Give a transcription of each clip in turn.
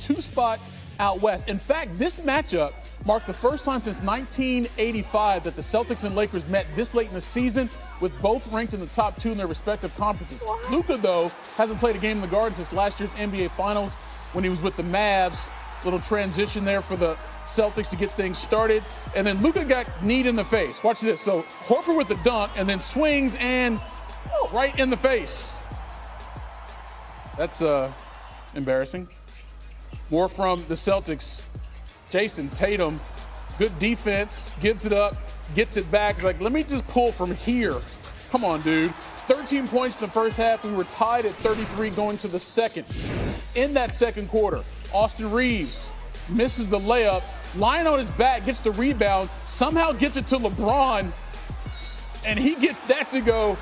2 spot out west. In fact, this matchup marked the first time since 1985 that the Celtics and Lakers met this late in the season, with both ranked in the top 2 in their respective conferences. Luka, though, hasn't played a game in the Garden since last year's NBA Finals when he was with the Mavs. Little transition there for the Celtics to get things started. And then Luka got kneed in the face. Watch this. So Horford with the dunk and then swings and right in the face. That's embarrassing. More from the Celtics. Jason Tatum, good defense, gives it up, gets it back. He's like, let me just pull from here. Come on, dude. 13 points in the first half. We were tied at 33 going to the second. In that second quarter, Austin Reeves misses the layup, lying on his back, gets the rebound, somehow gets it to LeBron, and he gets that to go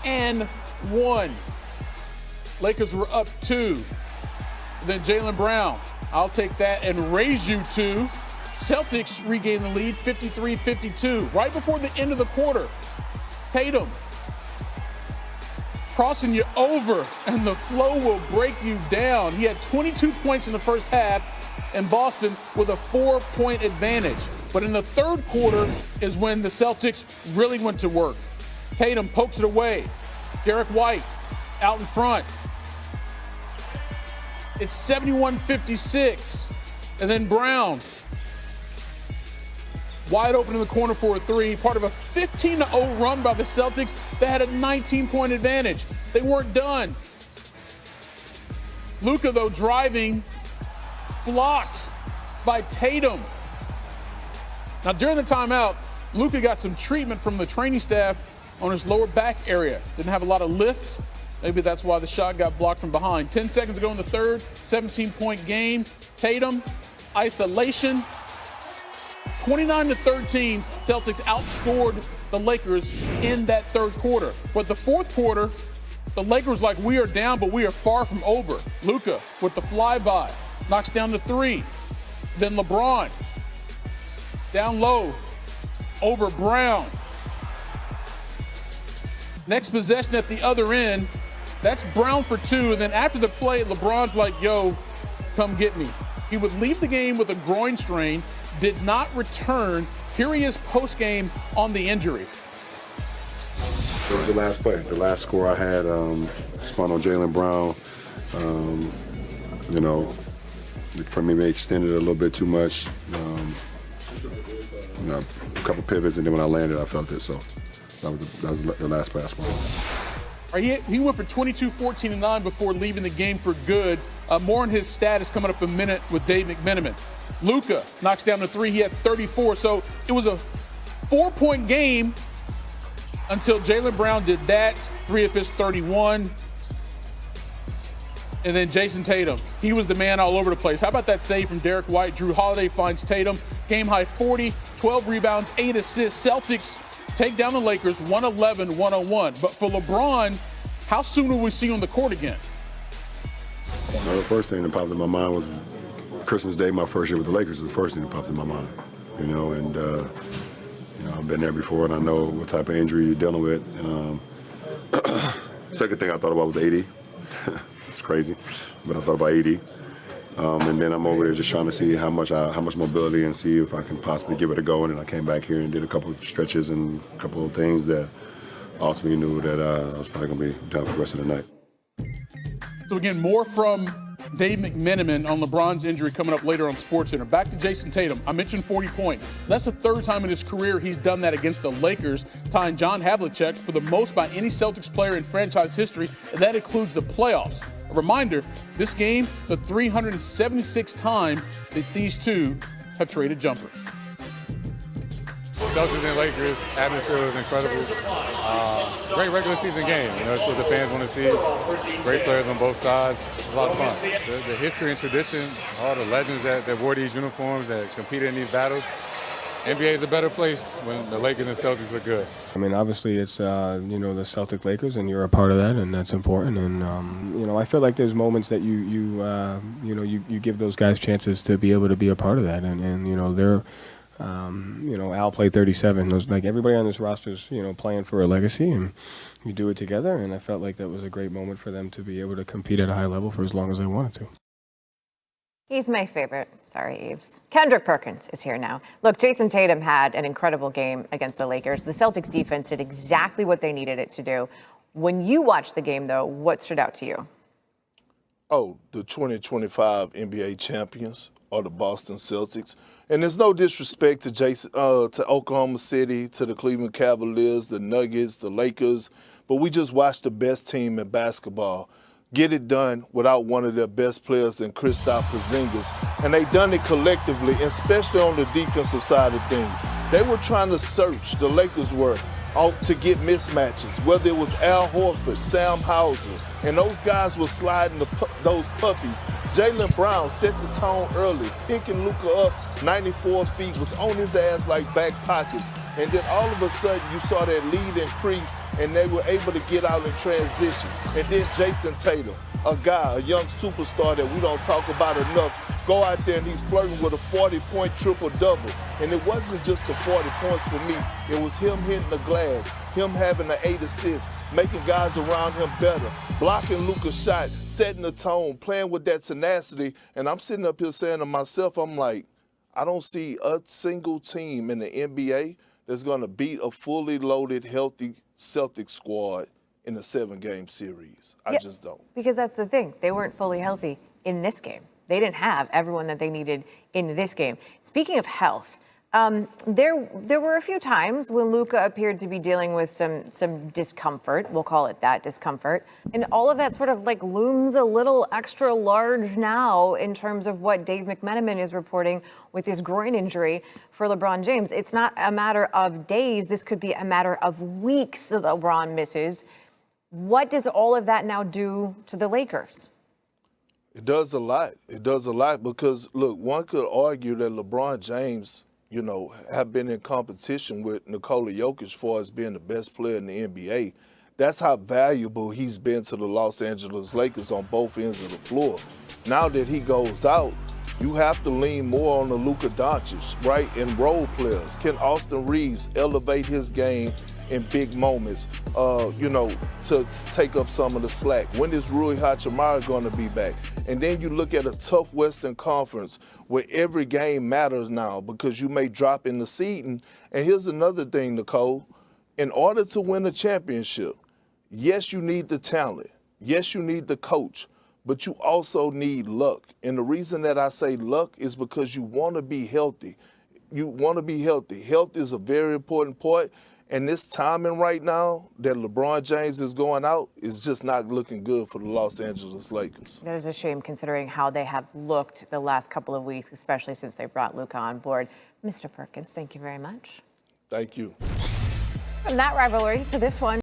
and 1. Lakers were up 2. And then Jaylen Brown, I'll take that and raise you 2. Celtics regain the lead 53-52. Right before the end of the quarter, Tatum crossing you over, and the flow will break you down. He had 22 points in the first half, and Boston with a 4-point advantage. But in the third quarter is when the Celtics really went to work. Tatum pokes it away. Derek White out in front. It's 71-56. And then Brown, wide open in the corner for a 3, part of a 15-0 run by the Celtics that had a 19-point advantage. They weren't done. Luka, though, driving, blocked by Tatum. Now, during the timeout, Luka got some treatment from the training staff on his lower back area. Didn't have a lot of lift. Maybe that's why the shot got blocked from behind. 10 seconds to go in the third, 17-point game. Tatum, isolation. 29-13, Celtics outscored the Lakers in that third quarter. But the fourth quarter, the Lakers like, we are down, but we are far from over. Luka with the flyby, knocks down the 3. Then LeBron, down low, over Brown. Next possession at the other end, that's Brown for 2. And then after the play, LeBron's like, yo, come get me. He would leave the game with a groin strain, did not return. Here he is post-game on the injury. It was the last play. The last score I had spun on Jaylen Brown. For me, they extended it a little bit too much. A couple pivots, and then when I landed, I felt it. So that was the last play I spun. He went for 22, 14, and 9 before leaving the game for good. More on his status coming up in a minute with Dave McMenamin. Luka knocks down the 3. He had 34. So it was a 4-point game until Jaylen Brown did that. 3 of his 31. And then Jason Tatum. He was the man all over the place. How about that save from Derek White? Drew Holiday finds Tatum. Game high 40, 12 rebounds, 8 assists. Celtics take down the Lakers 111-101. But for LeBron, how soon will we see you on the court again? Well, the first thing that popped in my mind was Christmas Day, my first year with the Lakers, is the first thing that popped in my mind. I've been there before, and I know what type of injury you're dealing with. Second thing I thought about was 80. It's crazy, but I thought about 80. And then I'm over there just trying to see how much mobility and see if I can possibly give it a go. And then I came back here and did a couple of stretches and a couple of things that ultimately knew that I was probably going to be done for the rest of the night. So again, more from Dave McMenamin on LeBron's injury coming up later on SportsCenter. Back to Jason Tatum. I mentioned 40 points. That's the third time in his career he's done that against the Lakers, tying John Havlicek for the most by any Celtics player in franchise history, and that includes the playoffs. A reminder, this game, the 376th time that these two have traded jumpers. Celtics and Lakers, atmosphere was incredible. Great regular season game. It's what the fans want to see. Great players on both sides. It was a lot of fun. The history and tradition, all the legends that wore these uniforms, that competed in these battles. NBA is a better place when the Lakers and Celtics are good. I mean, obviously it's, the Celtic Lakers, and you're a part of that, and that's important. And, I feel like there's moments that you give those guys chances to be able to be a part of that. And they're, Al played 37. Like everybody on this roster is, playing for a legacy, and you do it together. And I felt like that was a great moment for them to be able to compete at a high level for as long as they wanted to. He's my favorite. Sorry, Eves. Kendrick Perkins is here now. Look, Jason Tatum had an incredible game against the Lakers. The Celtics defense did exactly what they needed it to do. When you watched the game, though, what stood out to you? Oh, the 2025 NBA champions are the Boston Celtics. And there's no disrespect to Oklahoma City, to the Cleveland Cavaliers, the Nuggets, the Lakers, but we just watched the best team in basketball get it done without one of their best players in Kristaps Porzingis. And they done it collectively, especially on the defensive side of things. They were trying to search, the Lakers were, out to get mismatches, whether it was Al Horford, Sam Hauser, and those guys were sliding those puppies. Jaylen Brown set the tone early, picking Luka up 94 feet, was on his ass like back pockets. And then all of a sudden you saw that lead increase and they were able to get out in transition. And then Jason Tatum, a guy, a young superstar that we don't talk about enough, go out there and he's flirting with a 40-point triple-double. And it wasn't just the 40 points for me. It was him hitting the glass, him having the 8 assists, making guys around him better, blocking Luka's shot, setting the tone, playing with that tenacity. And I'm sitting up here saying to myself, I'm like, I don't see a single team in the NBA that's going to beat a fully loaded, healthy Celtics squad in a 7-game series. I just don't. Because that's the thing. They weren't fully healthy in this game. They didn't have everyone that they needed in this game. Speaking of health, there were a few times when Luka appeared to be dealing with some discomfort. We'll call it that, discomfort. And all of that sort of like looms a little extra large now in terms of what Dave McMenamin is reporting with his groin injury for LeBron James. It's not a matter of days. This could be a matter of weeks that LeBron misses. What does all of that now do to the Lakers? It does a lot. It does a lot because, look, one could argue that LeBron James, you know, have been in competition with Nikola Jokic as far as being the best player in the NBA. That's how valuable he's been to the Los Angeles Lakers on both ends of the floor. Now that he goes out, you have to lean more on the Luka Doncic, right, and role players. Can Austin Reeves elevate his game in big moments, you know, to take up some of the slack? When is Rui Hachimura going to be back? And then you look at a tough Western Conference where every game matters now because you may drop in the seeding. And here's another thing, Nicole. In order to win a championship, yes, you need the talent. Yes, you need the coach. But you also need luck. And the reason that I say luck is because you want to be healthy. You want to be healthy. Health is a very important part. And this timing right now that LeBron James is going out is just not looking good for the Los Angeles Lakers. That is a shame considering how they have looked the last couple of weeks, especially since they brought Luka on board. Mr. Perkins, thank you very much. Thank you. From that rivalry to this one.